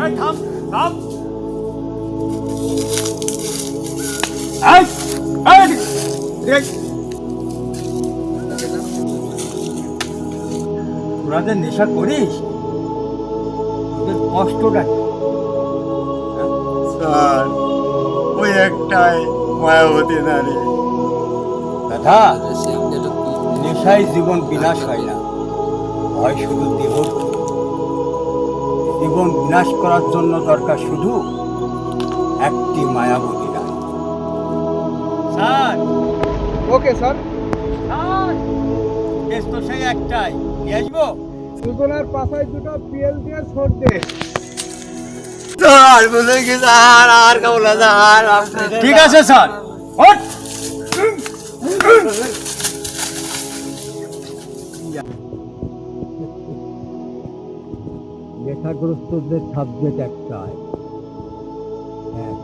এই থাম থাম এই এই দেখ তোরা যে নেশা করিস তোদের কষ্টটা কি? স্যার ওই একটাই মায়াবতী নারী। দাদা নেশায় জীবন বিনাশ হয় না, হয় শুধু দেহ। জীবন বিনাশ করার জন্য দরকার শুধু একটি মায়াবতী নারী। Sir okay sir. Sir case তো সেই একটাই, নিয়ে আসবো? দুজনের পাশায় দুটো পিএল দিয়ে ছোট দে। স্যার বুঝে কি স্যার, আর খাবো না স্যার। ঠিক আছে স্যার, ওঠ। নেশাগ্রস্তদের সাবজেক্ট একটাই, এক